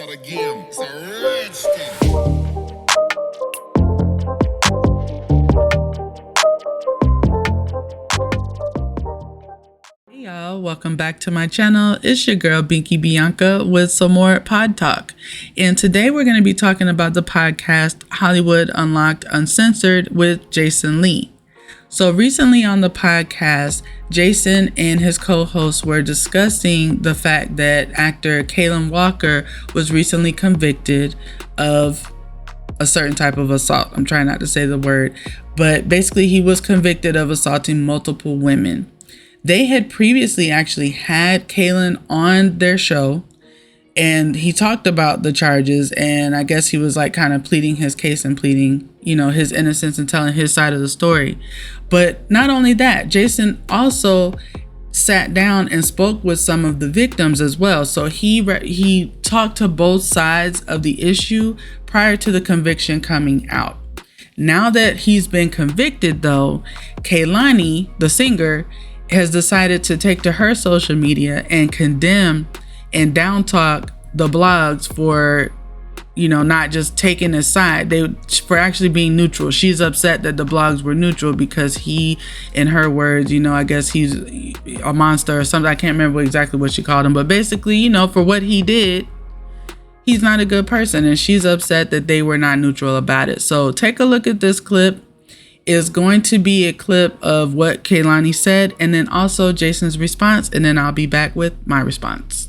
start again. It's a redskin. Hey y'all, welcome back to my channel. It's your girl BinkiBianca with some more pod talk. And today we're going to be talking about the podcast Hollywood Unlocked Uncensored with Jason Lee. So recently on the podcast, Jason and his co-hosts were discussing the fact that actor Kaylan Walker was recently convicted of a certain type of assault. I'm trying not to say the word, but basically he was convicted of assaulting multiple women. They had previously actually had Kaylan on their show, and he talked about the charges, and I guess he was like kind of pleading his case and pleading, his innocence and telling his side of the story. But not only that, Jason also sat down and spoke with some of the victims as well. So he talked to both sides of the issue prior to the conviction coming out. Now that he's been convicted, though, Kehlani, the singer, has decided to take to her social media and condemn and down talk the blogs for, not just taking a side, for actually being neutral. She's upset that the blogs were neutral because he, in her words, I guess he's a monster or something. I can't remember exactly what she called him, but basically, for what he did, he's not a good person, and she's upset that they were not neutral about it. So take a look at this clip. Is going to be a clip of what Kehlani said, and then also Jason's response, and then I'll be back with my response.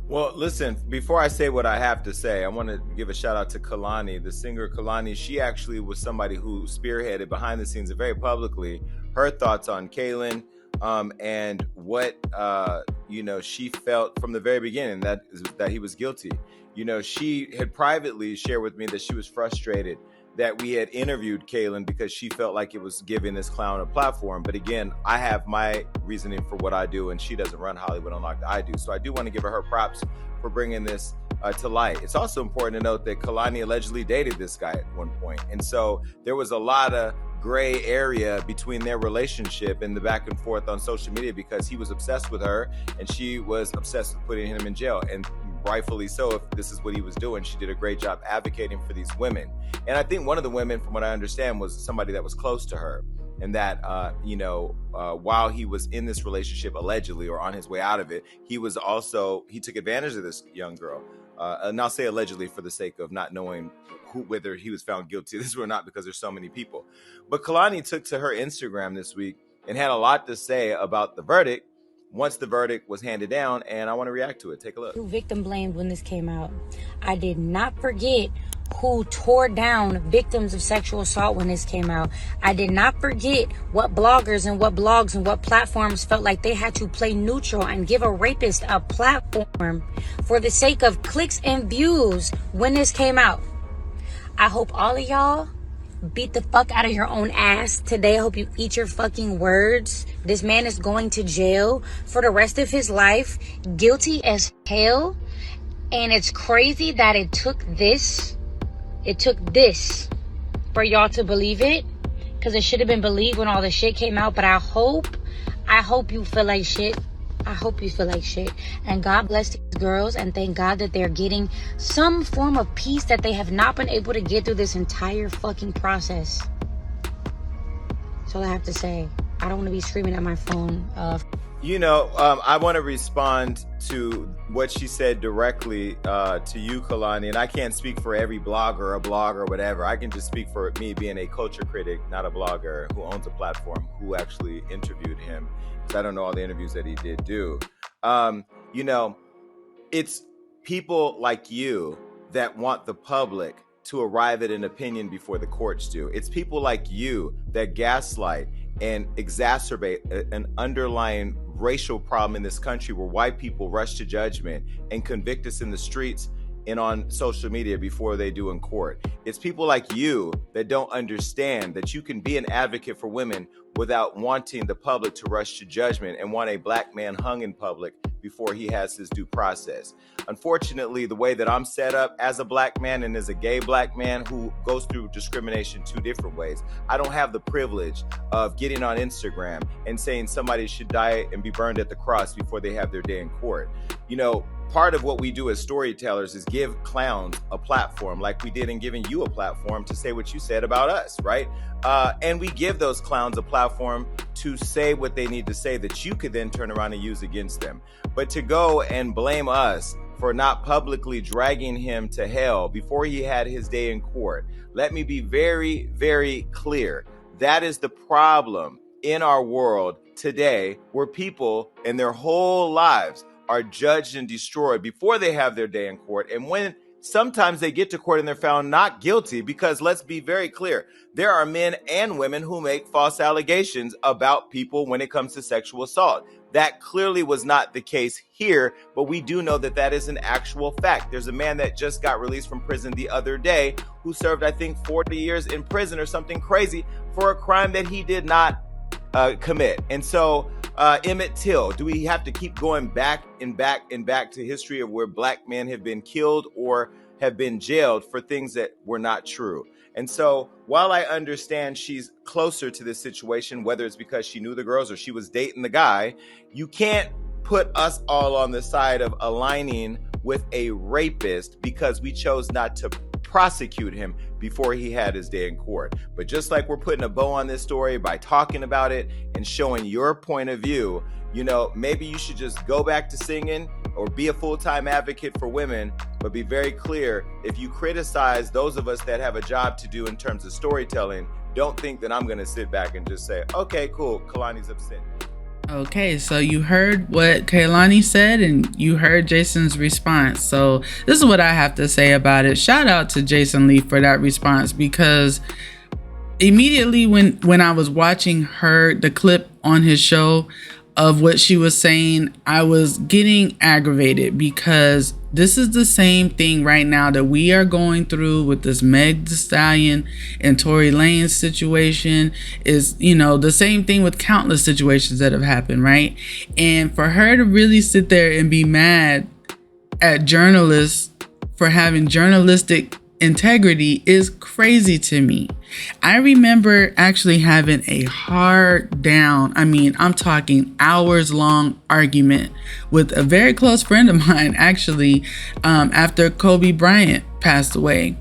Well, listen, before I say what I have to say, I want to give a shout out to Kehlani, the singer Kehlani. She actually was somebody who spearheaded behind the scenes and very publicly her thoughts on Kaylan and what, she felt from the very beginning that he was guilty. She had privately shared with me that she was frustrated that we had interviewed Kaylan because she felt like it was giving this clown a platform. But again, I have my reasoning for what I do, and she doesn't run Hollywood Unlocked. I do. So I do want to give her props for bringing this to light. It's also important to note that Kehlani allegedly dated this guy at one point. And so there was a lot of gray area between their relationship and the back and forth on social media because he was obsessed with her and she was obsessed with putting him in jail. And rightfully so, if this is what he was doing. She did a great job advocating for these women. And I think one of the women, from what I understand, was somebody that was close to her. And that, while he was in this relationship, allegedly, or on his way out of it, he took advantage of this young girl. And I'll say allegedly for the sake of not knowing whether he was found guilty of this or not, because there's so many people. But Kehlani took to her Instagram this week and had a lot to say about the verdict once the verdict was handed down, and I want to react to it. Take a look. Who victim blamed when this came out. I did not forget who tore down victims of sexual assault when this came out. I did not forget what bloggers and what blogs and what platforms felt like they had to play neutral and give a rapist a platform for the sake of clicks and views when this came out. I hope all of y'all beat the fuck out of your own ass today. I hope you eat your fucking words. This man is going to jail for the rest of his life, guilty as hell. And it's crazy that it took this for y'all to believe it, because it should have been believed when all the shit came out. But I hope you feel like shit. I hope you feel like shit. And God bless these girls, and thank God that they're getting some form of peace that they have not been able to get through this entire fucking process. That's all I have to say. I don't want to be screaming at my phone. I want to respond to what she said directly to you, Kehlani. And I can't speak for every blogger, a blog or whatever. I can just speak for me being a culture critic, not a blogger who owns a platform, who actually interviewed him. I don't know all the interviews that he did do. It's people like you that want the public to arrive at an opinion before the courts do. It's people like you that gaslight and exacerbate an underlying racial problem in this country where white people rush to judgment and convict us in the streets and on social media before they do in court. It's people like you that don't understand that you can be an advocate for women without wanting the public to rush to judgment and want a black man hung in public before he has his due process. Unfortunately, the way that I'm set up as a black man and as a gay black man who goes through discrimination two different ways, I don't have the privilege of getting on Instagram and saying somebody should die and be burned at the cross before they have their day in court. part of what we do as storytellers is give clowns a platform, like we did in giving you a platform to say what you said about us, right? And we give those clowns a platform to say what they need to say that you could then turn around and use against them. But to go and blame us for not publicly dragging him to hell before he had his day in court, let me be very, very clear. That is the problem in our world today, where people in their whole lives are judged and destroyed before they have their day in court. And when sometimes they get to court and they're found not guilty, because let's be very clear, there are men and women who make false allegations about people when it comes to sexual assault. That clearly was not the case here, but we do know that that is an actual fact. There's a man that just got released from prison the other day who served, I think, 40 years in prison or something crazy for a crime that he did not commit. And so Emmett Till, do we have to keep going back and back and back to history of where black men have been killed or have been jailed for things that were not true? And so while I understand she's closer to this situation, whether it's because she knew the girls or she was dating the guy, you can't put us all on the side of aligning with a rapist because we chose not to prosecute him before he had his day in court. But just like we're putting a bow on this story by talking about it and showing your point of view, maybe you should just go back to singing or be a full-time advocate for women, but be very clear. If you criticize those of us that have a job to do in terms of storytelling, don't think that I'm going to sit back and just say, okay, cool, Kehlani's upset. Okay, so you heard what Kehlani said and you heard Jason's response. So this is what I have to say about it. Shout out to Jason Lee for that response, because immediately when I was watching the clip on his show of what she was saying, I was getting aggravated, because this is the same thing right now that we are going through with this Meg Thee Stallion and Tory Lanez situation. Is the same thing with countless situations that have happened, right? And for her to really sit there and be mad at journalists for having journalistic integrity is crazy to me. I remember actually having a hard down, I'm talking hours long argument with a very close friend of mine, actually, after Kobe Bryant passed away,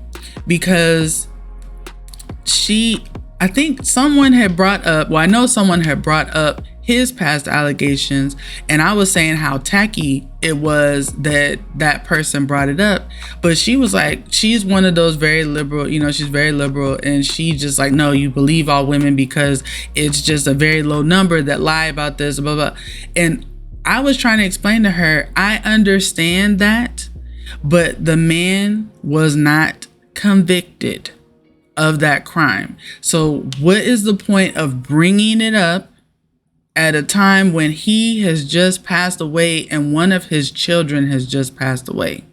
because I think someone had brought up, I know someone had brought up his past allegations, and I was saying how tacky it was that person brought it up. But she was like, she's one of those very liberal, she's very liberal, and she just like, no, you believe all women because it's just a very low number that lie about this, blah, blah. And I was trying to explain to her, I understand that, but the man was not convicted of that crime. So what is the point of bringing it up at a time when he has just passed away and one of his children has just passed away?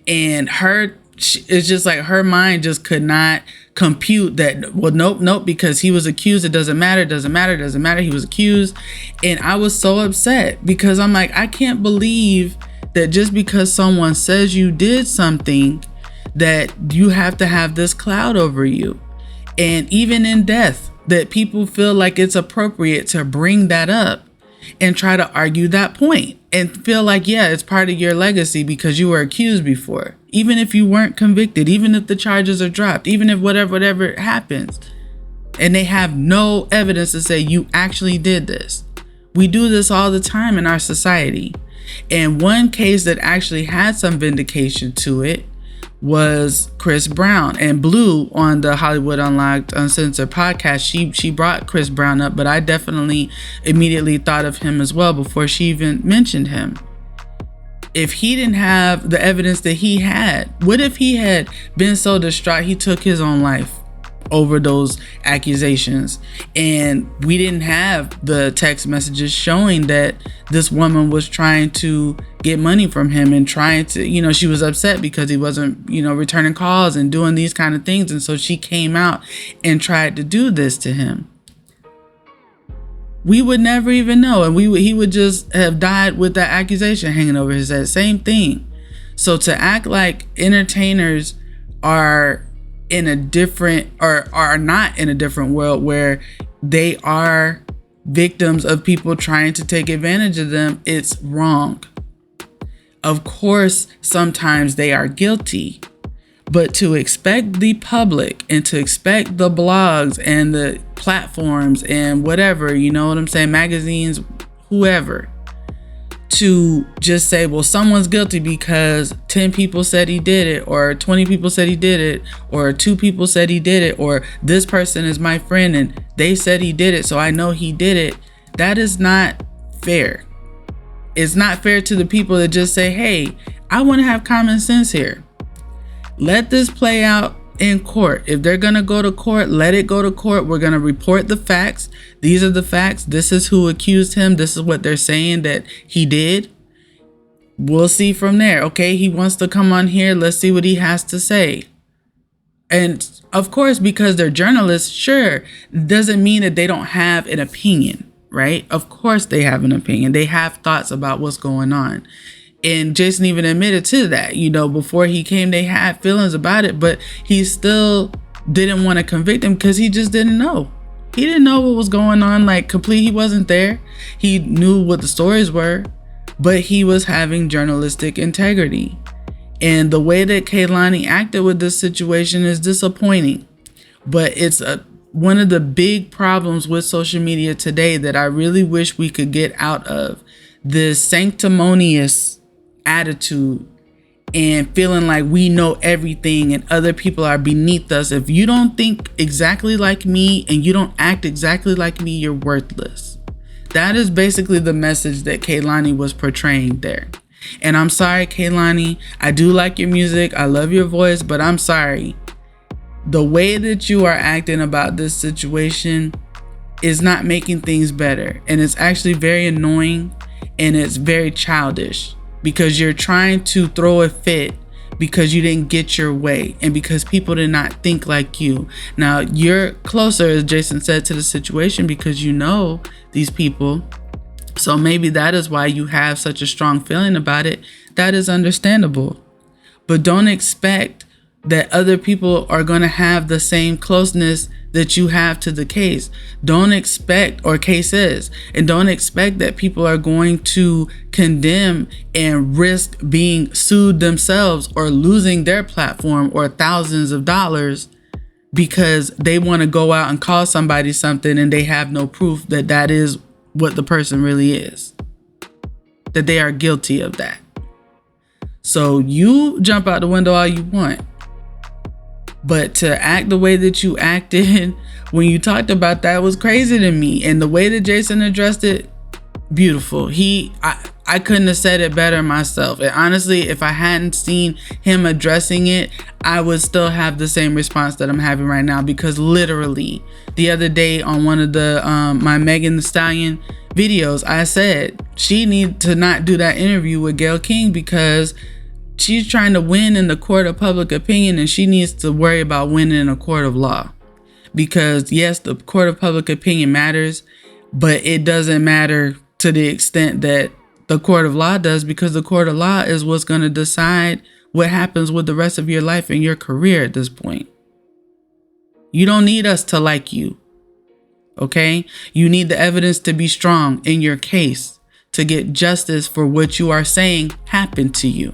And it's just like her mind just could not compute that, well, nope, because he was accused, it doesn't matter, he was accused. And I was so upset, because I'm like, I can't believe that just because someone says you did something, that you have to have this cloud over you. And even in death, that people feel like it's appropriate to bring that up and try to argue that point and feel like, yeah, it's part of your legacy because you were accused before, even if you weren't convicted, even if the charges are dropped, even if whatever happens, and they have no evidence to say you actually did this. We do this all the time in our society. And one case that actually had some vindication to it was Chris Brown. And Blue on the Hollywood Unlocked Uncensored podcast, she brought Chris Brown up, but I definitely immediately thought of him as well before she even mentioned him. If he didn't have the evidence that he had, what if he had been so distraught he took his own life over those accusations, and we didn't have the text messages showing that this woman was trying to get money from him and trying to, she was upset because he wasn't, returning calls and doing these kind of things, and so she came out and tried to do this to him. We would never even know, and he would just have died with that accusation hanging over his head. Same thing. So to act like entertainers are in a different, or are not in a different world where they are victims of people trying to take advantage of them, it's wrong. Of course, sometimes they are guilty, but to expect the public and to expect the blogs and the platforms and whatever, you know what I'm saying, magazines, whoever, to just say, well, someone's guilty because 10 people said he did it, or 20 people said he did it, or 2 people said he did it, or this person is my friend and they said he did it, so I know he did it. That is not fair. It's not fair to the people that just say, hey, I want to have common sense here. Let this play out in court. If they're going to go to court, let it go to court. We're going to report the facts. These are the facts. This is who accused him. This is what they're saying that he did. We'll see from there. Okay, he wants to come on here. Let's see what he has to say. And of course, because they're journalists, sure, doesn't mean that they don't have an opinion, right? Of course they have an opinion. They have thoughts about what's going on. And Jason even admitted to that, you know, before he came, they had feelings about it, but he still didn't want to convict him because he just didn't know. He didn't know what was going on, like he wasn't there. He knew what the stories were, but he was having journalistic integrity. And the way that Kehlani acted with this situation is disappointing, but it's one of the big problems with social media today that I really wish we could get out of. This sanctimonious attitude and feeling like we know everything and other people are beneath us. If you don't think exactly like me and you don't act exactly like me, you're worthless. That is basically the message that Kehlani was portraying there. And I'm sorry, Kehlani, I do like your music, I love your voice, but I'm sorry. The way that you are acting about this situation is not making things better. And it's actually very annoying and it's very childish because you're trying to throw a fit because you didn't get your way and because people did not think like you. Now, you're closer, as Jason said, to the situation because you know these people. So maybe that is why you have such a strong feeling about it. That is understandable. But don't expect that other people are going to have the same closeness that you have to the case. Don't expect, or cases, and don't expect that people are going to condemn and risk being sued themselves or losing their platform or thousands of dollars because they want to go out and call somebody something and they have no proof that that is what the person really is, that they are guilty of that. So you jump out the window all you want. But to act the way that you acted when you talked about that was crazy to me. And the way that Jason addressed it, beautiful. I couldn't have said it better myself. And honestly, if I hadn't seen him addressing it, I would still have the same response that I'm having right now. Because literally, the other day on one of the my Megan Thee Stallion videos, I said she needs to not do that interview with Gayle King because she's trying to win in the court of public opinion and she needs to worry about winning in a court of law. Because yes, the court of public opinion matters, but it doesn't matter to the extent that the court of law does, because the court of law is what's going to decide what happens with the rest of your life and your career at this point. You don't need us to like you. Okay? You need the evidence to be strong in your case to get justice for what you are saying happened to you.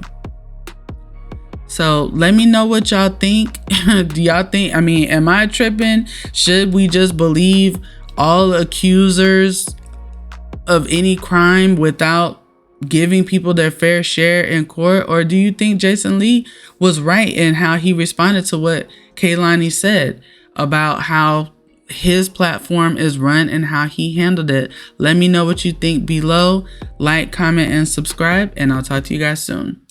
So let me know what y'all think. Do y'all think, am I tripping? Should we just believe all accusers of any crime without giving people their fair share in court? Or do you think Jason Lee was right in how he responded to what Kehlani said about how his platform is run and how he handled it? Let me know what you think below. Like, comment, and subscribe, and I'll talk to you guys soon.